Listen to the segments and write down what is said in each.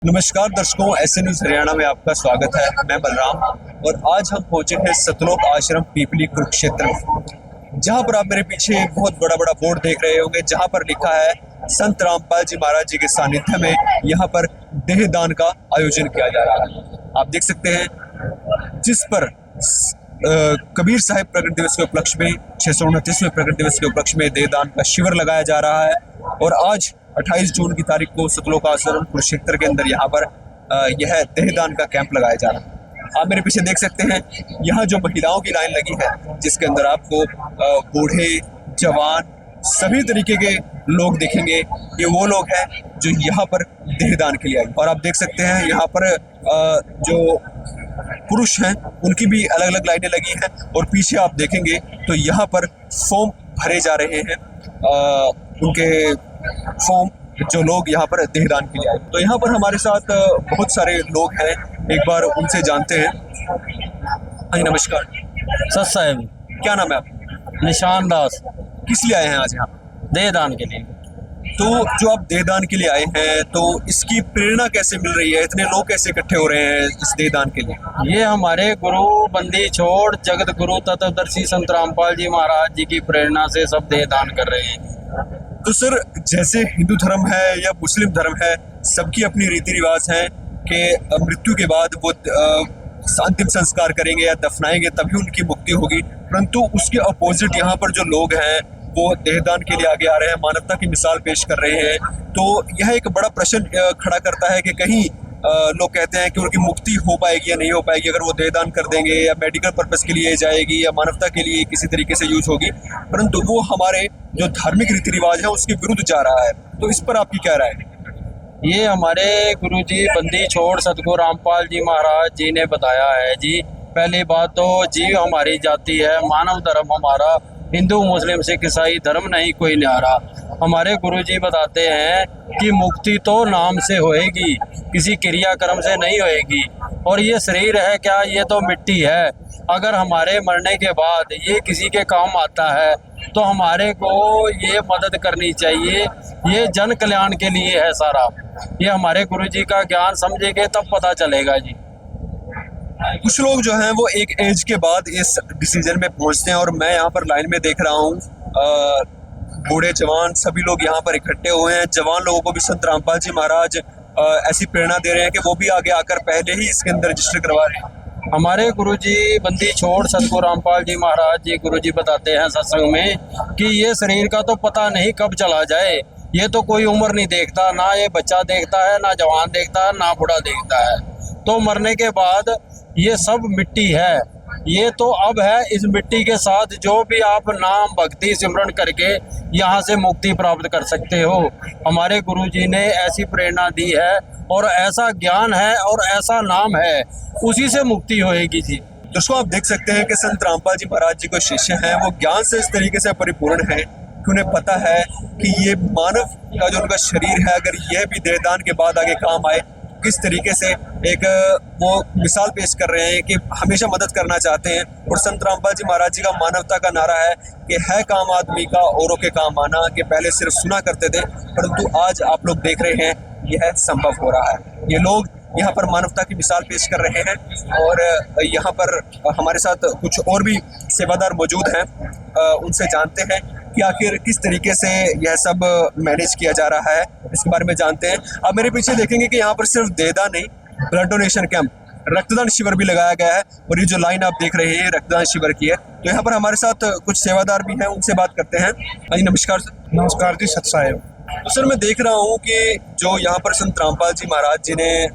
नमस्कार दर्शकों, ऐसे न्यूज हरियाणा में आपका स्वागत है। मैं बलराम और आज हम पहुंचे हैं सतलोक आश्रम पीपली कुरुक्षेत्र में, जहां पर आप मेरे पीछे बहुत बड़ा बड़ा बोर्ड देख रहे होंगे, जहां पर लिखा है संत रामपाल जी महाराज जी के सानिध्य में यहां पर देहदान का आयोजन किया जा रहा है। आप देख सकते हैं जिस पर कबीर साहिब प्रकट दिवस के उपलक्ष्य में 629वें प्रकट दिवस के उपलक्ष्य में देहदान का शिविर लगाया जा रहा है। और आज 28 जून की तारीख को सतलोक आश्रम कुरुक्षेत्र के अंदर यहाँ पर यह देहदान का कैंप लगाया जा रहा है। आप मेरे पीछे देख सकते हैं, यहाँ जो महिलाओं की लाइन लगी है, जिसके अंदर आपको बूढ़े जवान सभी तरीके के लोग दिखेंगे। ये वो लोग हैं जो यहाँ पर देहदान के लिए आए। और आप देख सकते हैं यहाँ पर जो पुरुष हैं उनकी भी अलग अलग लाइनें लगी हैं। और पीछे आप देखेंगे तो यहाँ पर फॉर्म भरे जा रहे हैं, उनके फॉर्म जो लोग यहाँ पर देहदान के लिए आए। तो यहाँ पर हमारे साथ बहुत सारे लोग हैं, एक बार उनसे जानते हैं। हाँ नमस्कार। सत साहब, क्या नाम है आपका? निशान दास। किस लिए आए हैं आज यहाँ? देहदान के लिए। तो जो आप देहदान के लिए आए हैं, तो इसकी प्रेरणा कैसे मिल रही है? इतने लोग कैसे इकट्ठे हो रहे हैं इस देहदान के लिए? ये हमारे गुरु बंदी छोड़ जगत गुरु तत्वदर्शी संत रामपाल जी महाराज जी की प्रेरणा से सब देहदान कर रहे हैं। तो सर, जैसे हिंदू धर्म है या मुस्लिम धर्म है, सबकी अपनी रीति रिवाज है कि मृत्यु के बाद वो अंतिम संस्कार करेंगे या दफनाएंगे तभी उनकी मुक्ति होगी। परंतु उसके अपोजिट यहाँ पर जो लोग हैं वो देहदान के लिए आगे आ रहे हैं, मानवता की मिसाल पेश कर रहे हैं। तो यह एक बड़ा प्रश्न खड़ा करता है कि कहीं लोग कहते हैं कि उनकी मुक्ति हो पाएगी या नहीं हो पाएगी अगर वो देहदान कर देंगे, या मेडिकल पर्पस के लिए जाएगी या मानवता के लिए किसी तरीके से यूज होगी, परंतु वो हमारे जो धार्मिक रीति रिवाज है उसके विरुद्ध जा रहा है। तो इस पर आपकी क्या राय है? ये हमारे गुरु जी बंदी छोड़ सतगुरु रामपाल जी महाराज जी ने बताया है जी। पहली बात तो जीव हमारी जाति है, मानव धर्म हमारा हिंदू मुस्लिम सिख ईसाई धर्म नहीं कोई न्यारा। हमारे गुरु जी बताते हैं कि मुक्ति तो नाम से होएगी, किसी क्रियाक्रम से नहीं होएगी। और ये शरीर है क्या, ये तो मिट्टी है। अगर हमारे मरने के बाद ये किसी के काम आता है तो हमारे को ये मदद करनी चाहिए। ये जन कल्याण के लिए है सारा। ये हमारे गुरु जी का ज्ञान समझेंगे तब पता चलेगा जी। कुछ लोग जो हैं वो एक एज के बाद इस डिसीजन में पहुंचते हैं, और मैं यहाँ पर लाइन में देख रहा हूँ बूढ़े जवान सभी लोग यहाँ पर इकट्ठे हुए हैं। जवान लोगों को भी संत रामपाल जी महाराज ऐसी प्रेरणा दे रहे हैं कि वो भी आगे आकर पहले ही इसके अंदर रजिस्टर करवा रहे हैं। हमारे गुरुजी बंदी छोड़ सतगुरु रामपाल जी महाराज जी गुरुजी बताते हैं सत्संग में कि ये शरीर का तो पता नहीं कब चला जाए। ये तो कोई उम्र नहीं देखता, ना ये बच्चा देखता है, ना जवान देखता है, ना बूढ़ा देखता है। तो मरने के बाद ये सब मिट्टी है। ये तो अब है, इस मिट्टी के साथ जो भी आप नाम भक्ति सिमरन करके यहाँ से मुक्ति प्राप्त कर सकते हो। हमारे गुरुजी ने ऐसी प्रेरणा दी है और ऐसा ज्ञान है और ऐसा नाम है, उसी से मुक्ति होएगी जी। दोस्तों, आप देख सकते हैं कि संत रामपाल जी महाराज जी को शिष्य हैं, वो ज्ञान से इस तरीके से परिपूर्ण है कि उन्हें पता है कि ये मानव का जो उनका शरीर है, अगर यह भी देहदान के बाद आगे काम आए, किस तरीके से एक वो मिसाल पेश कर रहे हैं कि हमेशा मदद करना चाहते हैं। और संत रामपाल जी महाराज जी का मानवता का नारा है कि है काम आदमी का औरों के काम आना, कि पहले सिर्फ सुना करते थे परंतु आज आप लोग देख रहे हैं यह संभव हो रहा है। ये लोग यहाँ पर मानवता की मिसाल पेश कर रहे हैं। और यहाँ पर हमारे साथ कुछ और भी सेवादार मौजूद हैं, उनसे जानते हैं कि आखिर किस तरीके से यह सब मैनेज किया जा रहा है, इसके बारे में जानते हैं। आप मेरे पीछे देखेंगे कि यहाँ पर सिर्फ देहदान नहीं, ब्लड डोनेशन कैंप, रक्तदान शिविर भी लगाया गया है। और ये जो लाइन आप देख रहे हैं रक्तदान शिविर की है। तो यहाँ पर हमारे साथ कुछ सेवादार भी हैं, उनसे बात करते हैं। जी नमस्कार सर। नमस्कार जी, सत साहेब। तो सर, मैं देख रहा हूँ कि जो यहाँ पर संत रामपाल जी महाराज जी ने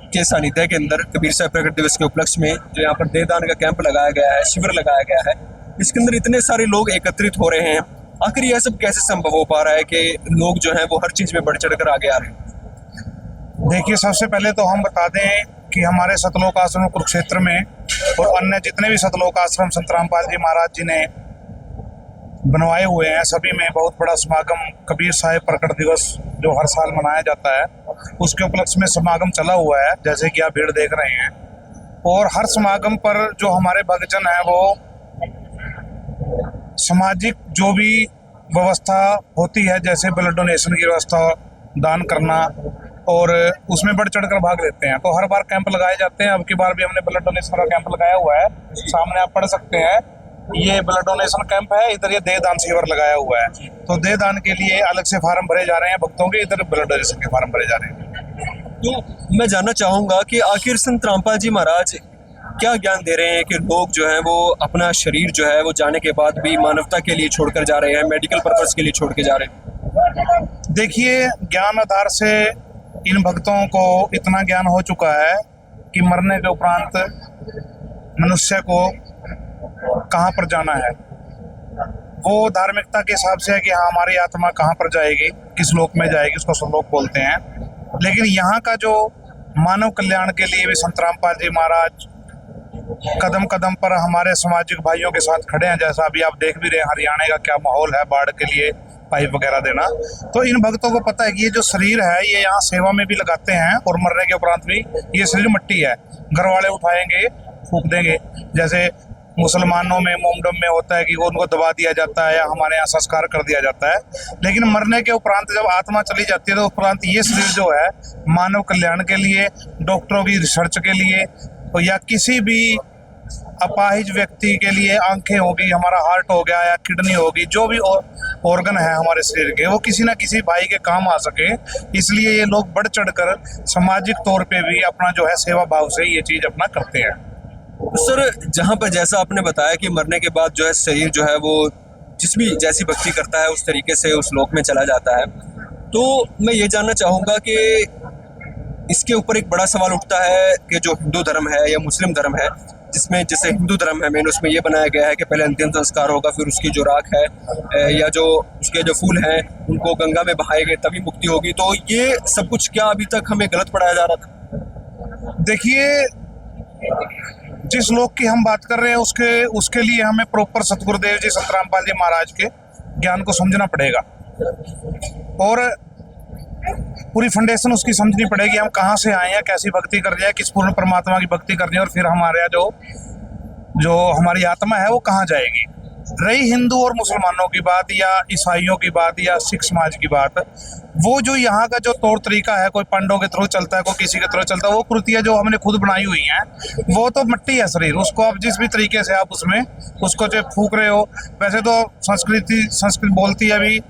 के सानिध्य के अंदर कबीर साहिब प्रकट दिवस के उपलक्ष्य में जो यहाँ पर देहदान का कैंप लगाया गया है, शिविर लगाया गया है, इसके अंदर इतने सारे लोग एकत्रित हो रहे हैं। आखिर यह सब कैसे संभव हो पा रहा है कि लोग जो हैं वो हर चीज में बढ़ चढ़ कर आगे आ रहे हैं? देखिए, सबसे पहले तो हम बता दें कि हमारे सतलोक आश्रम कुरुक्षेत्र में और अन्य जितने भी सतलोक आश्रम संत रामपाल जी महाराज जी ने बनवाए हुए हैं, सभी में बहुत बड़ा समागम कबीर साहिब प्रकट दिवस जो हर साल मनाया जाता है, उसके उपलक्ष्य में समागम चला हुआ है, जैसे कि आप भीड़ देख रहे हैं। और हर समागम पर जो हमारे भक्तजन हैं वो सामाजिक जो भी व्यवस्था होती है, जैसे ब्लड डोनेशन की व्यवस्था, दान करना, और उसमें बढ़ चढ़कर भाग लेते हैं। तो हर बार कैंप लगाए जाते हैं। अब की बार भी हमने ब्लड डोनेशन का कैंप लगाया हुआ है, सामने आप पढ़ सकते हैं। ये ब्लड डोनेशन कैंप है, इधर ये देहदान शिविर लगाया हुआ है। तो देहदान के लिए अलग से फार्म भरे जा रहे हैं भक्तों के, इधर ब्लड डोनेशन के फार्म भरे जा रहे हैं। तो मैं जानना चाहूंगा कि आखिर संत रामपाल जी महाराज क्या ज्ञान दे रहे हैं कि लोग जो है वो अपना शरीर जो है वो जाने के बाद भी मानवता के लिए छोड़कर जा रहे हैं, मेडिकल पर्पस के लिए छोड़ के जा रहे हैं। देखिए, ज्ञान आधार से इन भक्तों को इतना ज्ञान हो चुका है कि मरने के उपरांत मनुष्य को कहाँ पर जाना है, वो धार्मिकता के हिसाब से है कि हाँ हमारी आत्मा कहाँ पर जाएगी, किस लोक में जाएगी, उसको संलोक बोलते हैं। लेकिन यहाँ का जो मानव कल्याण के लिए भी संत रामपाल जी महाराज कदम कदम पर हमारे सामाजिक भाइयों के साथ खड़े हैं। जैसा अभी आप देख भी रहे हैं हरियाणा का क्या माहौल है, बाढ़ के लिए पाइप वगैरह देना। तो इन भक्तों को पता है कि ये जो शरीर है ये यहाँ सेवा में भी लगाते हैं और मरने के उपरांत भी ये शरीर मिट्टी है, घर वाले उठाएंगे फूंक देंगे। जैसे मुसलमानों में मोमडम में होता है कि उनको दबा दिया जाता है या हमारे यहाँ संस्कार कर दिया जाता है। लेकिन मरने के उपरांत जब आत्मा चली जाती है तो उपरांत ये शरीर जो है मानव कल्याण के लिए, डॉक्टरों की रिसर्च के लिए या किसी भी अपाहिज व्यक्ति के लिए, आंखें होगी, हमारा हार्ट हो गया या किडनी होगी, जो भी ऑर्गन है हमारे शरीर के, वो किसी ना किसी भाई के काम आ सके, इसलिए ये लोग बढ़ चढ़कर सामाजिक तौर पे भी अपना जो है सेवा भाव से ये चीज अपना करते हैं। सर, जहाँ पर जैसा आपने बताया कि मरने के बाद जो है शरीर जो है वो जिस भी जैसी भक्ति करता है उस तरीके से उस लोक में चला जाता है, तो मैं ये जानना चाहूँगा कि इसके ऊपर एक बड़ा सवाल उठता है कि जो हिंदू धर्म है या मुस्लिम धर्म है, जिसमें जैसे हिंदू धर्म है मेन, उसमें ये बनाया गया है कि पहले अंतिम संस्कार होगा, फिर उसकी जो राख है या जो उसके जो फूल हैं उनको गंगा में बहाएंगे तभी मुक्ति होगी। तो ये सब कुछ क्या अभी तक हमें गलत पढ़ाया जा रहा था? देखिए, जिस लोक की हम बात कर रहे हैं उसके लिए हमें प्रॉपर सतगुरुदेव जी संत रामपाल जी महाराज के ज्ञान को समझना पड़ेगा और पूरी फाउंडेशन उसकी समझनी पड़ेगी। हम कहाँ से आए हैं, कैसी भक्ति कर रहे हैं, किस पूर्ण परमात्मा की भक्ति करनी है और फिर हमारे यहाँ जो हमारी आत्मा है वो कहाँ जाएगी। रही हिंदू और मुसलमानों की बात या ईसाइयों की बात या सिख समाज की बात, वो जो यहाँ का जो तौर तरीका है, कोई पंडों के थ्रू चलता है, कोई किसी के थ्रू चलता है, वो कृतियाँ जो हमने खुद बनाई हुई हैं वो तो मिट्टी है शरीर, उसको आप जिस भी तरीके से आप उसमें उसको जो फूंक रहे हो। वैसे तो संस्कृत बोलती है अभी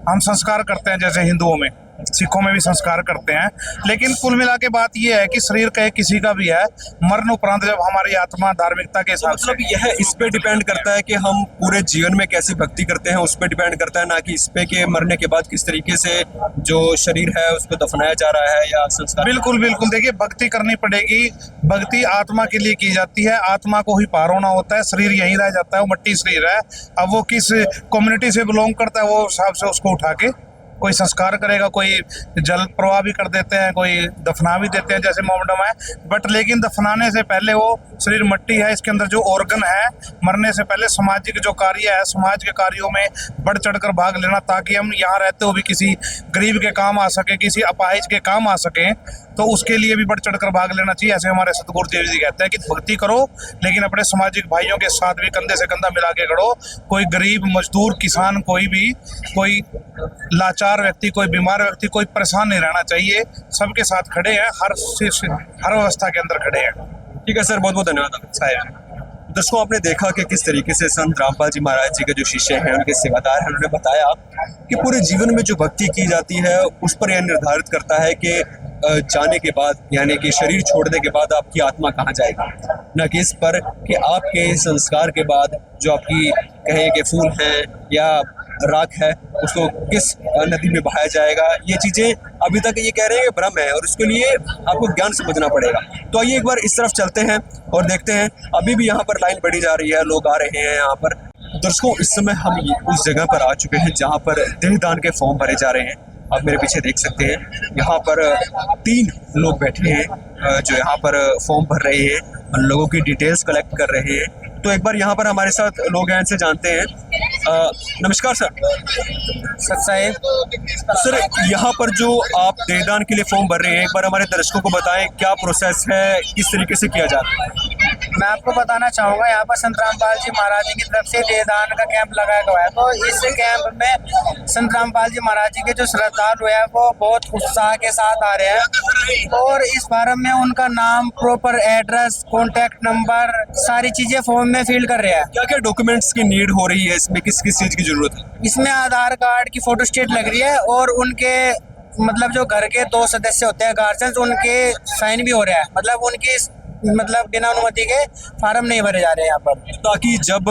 हम संस्कार करते हैं, जैसे हिंदुओं में, सिखों में भी संस्कार करते हैं। लेकिन कुल मिला के बात यह है कि शरीर कहे किसी का भी है, मरण उपरांत जब हमारी आत्मा धार्मिकता के हिसाब से, मतलब यह इस पे डिपेंड करता है कि हम पूरे जीवन में कैसी भक्ति करते हैं, उस पे डिपेंड करता है, ना कि इस पे कि मरने के बाद किस तरीके से जो शरीर है उसको दफनाया जा रहा है या संस्कार। बिल्कुल बिल्कुल। देखिए, भक्ति करनी पड़ेगी, भक्ति आत्मा के लिए की जाती है, आत्मा को ही पार होना होता है, शरीर यहीं रह जाता है, वो मट्टी शरीर है। अब वो किस कम्युनिटी से बिलोंग करता है वो हिसाब से उसको उठा के कोई संस्कार करेगा, कोई जल प्रवाह भी कर देते हैं, कोई दफना भी देते हैं जैसे मोमडम है। बट लेकिन दफनाने से पहले वो शरीर मट्टी है, इसके अंदर जो ऑर्गन है, मरने से पहले सामाजिक जो कार्य है, समाज के कार्यों में बढ़ चढ़कर भाग लेना, ताकि हम यहाँ रहते हुए भी किसी गरीब के काम आ सके, किसी अपाहिज के काम आ सके, तो उसके लिए भी बढ़ चढ़कर भाग लेना चाहिए। ऐसे हमारे सतगुरु देव जी कहते हैं कि भक्ति करो लेकिन अपने सामाजिक भाइयों के साथ भी कंधे से कंधा मिला के खड़ो। कोई गरीब, मजदूर, किसान, कोई भी, कोई लाचार व्यक्ति, कोई बीमार व्यक्ति, कोई परेशान नहीं रहना चाहिए। सबके साथ खड़े हैं, हर अवस्था के अंदर खड़े हैं। ठीक है सर, बहुत बहुत धन्यवाद साहब। दर्शकों, आपने देखा कि किस तरीके से संत रामपाल जी महाराज जी के जो शिष्य हैं, उनके सेवादार हैं, उन्होंने बताया कि पूरे जीवन में जो भक्ति की जाती है उस पर यह निर्धारित करता है कि जाने के बाद, यानी कि शरीर छोड़ने के बाद आपकी आत्मा कहाँ जाएगी, न कि इस पर कि आपके संस्कार के बाद जो आपकी कहें कि फूल हैं या राख है उसको किस नदी में बहाया जाएगा। ये चीज़ें अभी तक ये कह रहे हैं कि भ्रम है और उसके लिए आपको ज्ञान समझना पड़ेगा। तो आइए एक बार इस तरफ चलते हैं और देखते हैं। अभी भी यहाँ पर लाइन बढ़ी जा रही है, लोग आ रहे हैं यहाँ पर। दर्शकों, इस समय हम उस जगह पर आ चुके हैं जहाँ पर देहदान के फॉर्म भरे जा रहे हैं। आप मेरे पीछे देख सकते हैं, यहाँ पर 3 लोग बैठे हैं जो यहाँ पर फॉर्म भर रहे हैं, लोगों की डिटेल्स कलेक्ट कर रहे हैं। तो एक बार यहाँ पर हमारे साथ लोग हैं, इनसे जानते हैं। नमस्कार सर। सर साहेब, सर यहाँ पर जो आप देहदान के लिए फॉर्म भर रहे हैं, एक बार हमारे दर्शकों को बताएं क्या प्रोसेस है, किस तरीके से किया जा रहा है। मैं आपको बताना चाहूँगा, यहाँ पर संत रामपाल जी महाराज जी की तरफ से देहदान का कैंप लगाया गया है। तो इस कैंप में संत रामपाल जी महाराज जी के जो श्रद्धालु है वो बहुत उत्साह के साथ आ रहे हैं और इस फॉर्म में उनका नाम, प्रॉपर एड्रेस, कॉन्टैक्ट नंबर, सारी चीजें फॉर्म में फिल कर रहे हैं। क्या क्या डॉक्यूमेंट्स की नीड हो रही है इसमें, किस किस चीज़ की जरूरत है? इसमें आधार कार्ड की फोटोस्टेट लग रही है और उनके मतलब जो घर के 2 सदस्य होते हैं गार्जियंस, उनके साइन भी हो रहा है। मतलब उनकी बिना अनुमति के फार्म नहीं भरे जा रहे हैं यहाँ पर, ताकि जब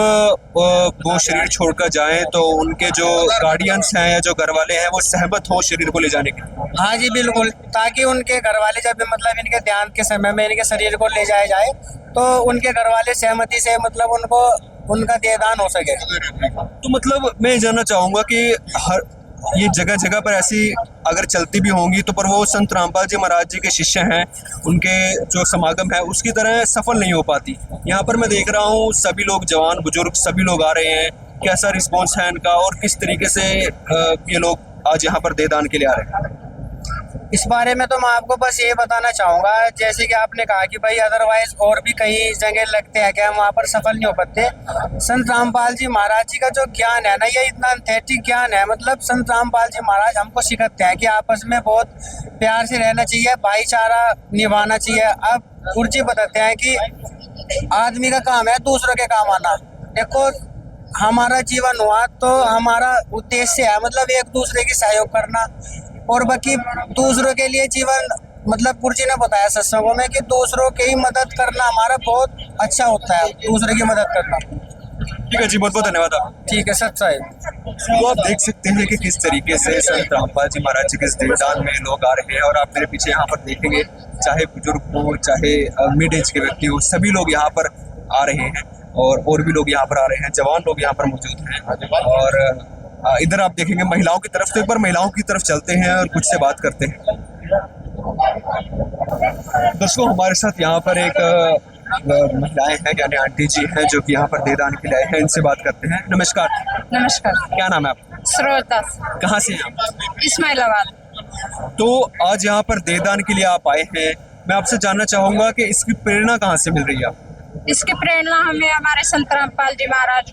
वो शरीर छोड़कर जाएं तो उनके जो गार्डियंस हैं या जो घर वाले हैं वो सहमत हो शरीर को ले जाने के। हाँ जी बिल्कुल, ताकि उनके घर वाले जब मतलब इनके देहांत के समय में इनके शरीर को ले जाया जाए तो उनके घर वाले सहमति से मतलब उनको उनका देहदान हो सके। तो मतलब मैं ये जानना चाहूँगा कि हर ये जगह जगह पर ऐसी अगर चलती भी होंगी तो पर वो संत रामपाल जी महाराज जी के शिष्य हैं, उनके जो समागम है उसकी तरह सफल नहीं हो पाती। यहाँ पर मैं देख रहा हूँ सभी लोग, जवान बुजुर्ग सभी लोग आ रहे हैं। कैसा रिस्पॉन्स है इनका और किस तरीके से ये लोग आज यहाँ पर देहदान के लिए आ रहे हैं? इस बारे में तो मैं आपको बस ये बताना चाहूँगा, जैसे कि आपने कहा कि भाई अदरवाइज और भी कई जगह लगते हैं कि हम वहाँ पर सफल नहीं हो पाते। संत रामपाल जी महाराज जी का जो ज्ञान है ना, ये इतना एंथेटिक ज्ञान है। मतलब संत रामपाल जी महाराज हमको सिखाते हैं कि आपस में बहुत प्यार से रहना चाहिए, भाईचारा निभाना चाहिए। अब गुरुजी बताते हैं कि आदमी का काम है दूसरों के काम आना। देखो हमारा जीवन हुआ तो हमारा उद्देश्य है मतलब एक दूसरे की सहयोग करना और बाकी दूसरों के लिए जीवन, मतलब गुरुजी ने बताया सत्संगों में कि दूसरों की मदद करना हमारा बहुत अच्छा होता है, दूसरे की मदद करना। ठीक है जी, बहुत बहुत धन्यवाद आप। ठीक है सच साहिब। तो आप देख सकते हैं कि किस तरीके से संत रामपाल जी महाराज जी के इस देहदान में लोग आ रहे हैं और आप मेरे पीछे यहाँ पर देखेंगे, चाहे बुजुर्ग हो चाहे मिड एज के व्यक्ति हो, सभी लोग यहाँ पर आ रहे हैं और भी लोग यहाँ पर आ रहे हैं, जवान लोग यहाँ पर मौजूद हैं। और इधर आप देखेंगे महिलाओं की तरफ, तो एक बार महिलाओं की तरफ चलते हैं और कुछ से बात करते हैं। दोस्तों हमारे साथ यहाँ पर एक महिलाएं हैं, यानी आंटी जी हैं जो कि यहाँ पर देहदान के लिए आए हैं। इनसे बात करते हैं। नमस्कार। नमस्कार। क्या नाम है आपका? श्रोता। कहाँ से हैं आप? इस्माइलाबाद। तो आज यहाँ पर देहदान के लिए आप आए हैं, मैं आपसे जानना चाहूंगा कि इसकी प्रेरणा कहाँ से मिल रही है आपको? इसकी प्रेरणा हमें हमारे संत रामपाल जी महाराज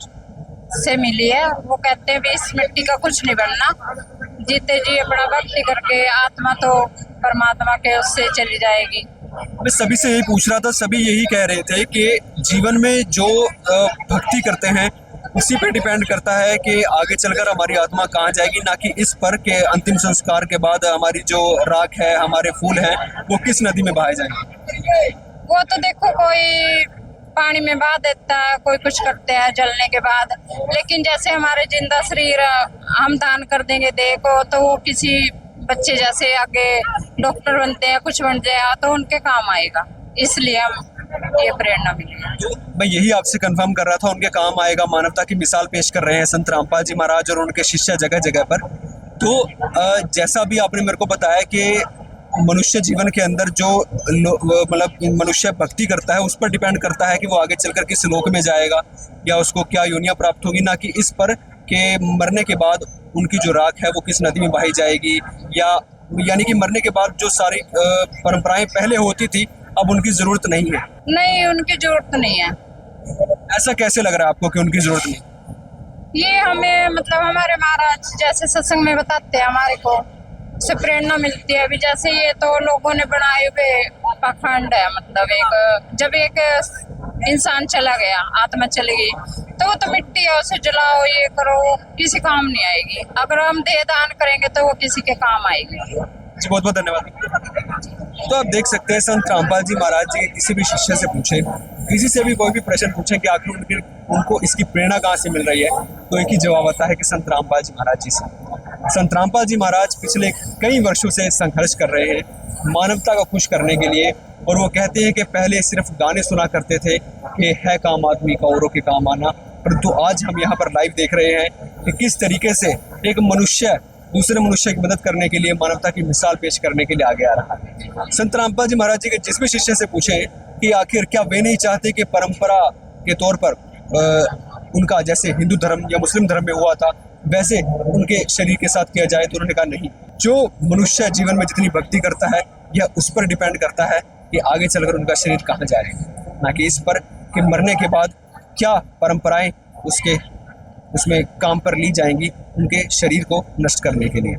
से मिली है। वो कहते हैं भी इस मिट्टी का कुछ नहीं बनना, जीते जी अपना भक्ति करके आत्मा तो परमात्मा के उससे चली जाएगी। मैं सभी से यही पूछ रहा था, सभी यही कह रहे थे कि जीवन में जो भक्ति करते हैं उसी पे डिपेंड करता है कि आगे चलकर हमारी आत्मा कहाँ जाएगी, ना कि इस पर के अंतिम संस्कार के बाद हमारी जो राख है, हमारे फूल हैं, वो किस नदी में बहाए जाएंगे। वो तो देखो कोई पानी में बहा देता है, कोई कुछ करते हैं जलने के बाद, लेकिन जैसे हमारे जिंदा शरीर हम दान कर देंगे देह को तो वो किसी बच्चे जैसे आगे डॉक्टर बनते हैं, कुछ बनते हैं तो उनके काम आएगा, इसलिए हम ये प्रेरणा मिली है। तो मैं यही आपसे कंफर्म कर रहा था, उनके काम आएगा। मानवता की मिसाल पेश कर रहे हैं संत रामपाल जी महाराज और उनके शिष्य जगह जगह पर। तो जैसा भी आपने मेरे को बताया कि मनुष्य जीवन के अंदर जो मतलब मनुष्य भक्ति करता है उस पर डिपेंड करता है कि वो आगे चलकर किस लोक में जाएगा या उसको क्या योनियां प्राप्त होगी, ना कि इस पर के मरने के बाद उनकी जो राख है वो किस नदी में बहाई जाएगी, या यानी कि मरने के बाद जो सारी परंपराएं पहले होती थी अब उनकी जरूरत नहीं है। नहीं, उनकी जरूरत नहीं है। ऐसा कैसे लग रहा है आपको कि उनकी जरूरत नहीं? ये हमें मतलब हमारे महाराज जैसे सत्संग में बताते हैं, हमारे को से प्रेरणा मिलती है। अभी जैसे ये तो लोगों ने बनाए हुए पाखंड है, मतलब एक जब एक इंसान चला गया, आत्मा चली गई तो वो तो मिट्टी है, उसे जलाओ ये करो, किसी काम नहीं आएगी। अगर हम देह दान करेंगे तो वो किसी के काम आएगी। जी बहुत बहुत धन्यवाद। तो आप देख सकते हैं संत रामपाल जी महाराज जी किसी भी शिष्य से पूछे, किसी से भी कोई भी प्रश्न पूछे कि आखिर उनको इसकी प्रेरणा कहाँ से मिल रही है, तो एक ही जवाब आता है कि संत रामपाल जी महाराज जी से। संत रामपाल जी महाराज पिछले कई वर्षों से संघर्ष कर रहे हैं मानवता को खुश करने के लिए, और वो कहते हैं कि पहले सिर्फ गाने सुना करते थे कि है काम आदमी का औरों के काम आना, परंतु आज हम यहाँ पर लाइव देख रहे हैं कि किस तरीके से एक मनुष्य दूसरे मनुष्य की मदद करने के लिए, मानवता की मिसाल पेश करने के लिए आगे आ रहा है। संत रामपाल जी महाराज जी के जिस भी शिष्य से पूछे कि आखिर क्या वे नहीं चाहते कि परंपरा के तौर पर उनका जैसे हिंदू धर्म या मुस्लिम धर्म में हुआ था वैसे उनके शरीर के साथ किया जाए, तो उन्होंने कहा नहीं, जो मनुष्य जीवन में जितनी भक्ति करता है यह उस पर डिपेंड करता है कि आगे चलकर उनका शरीर कहाँ जाएगा, ना कि इस पर कि मरने के बाद क्या परंपराएं उसमें काम पर ली जाएंगी उनके शरीर को नष्ट करने के लिए।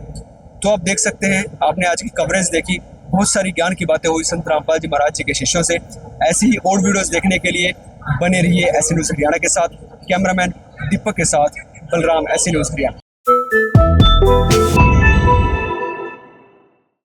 तो आप देख सकते हैं, आपने आज की कवरेज देखी, बहुत सारी ज्ञान की बातें हुई संत रामपाल जी महाराज जी के शिष्यों से। ऐसी ही और वीडियोस देखने के लिए बने रहिए ऐसे न्यूज़ हरियाणा के साथ। कैमरामैन दीपक के साथ बलराम, ऐसे न्यूज़ हरियाणा।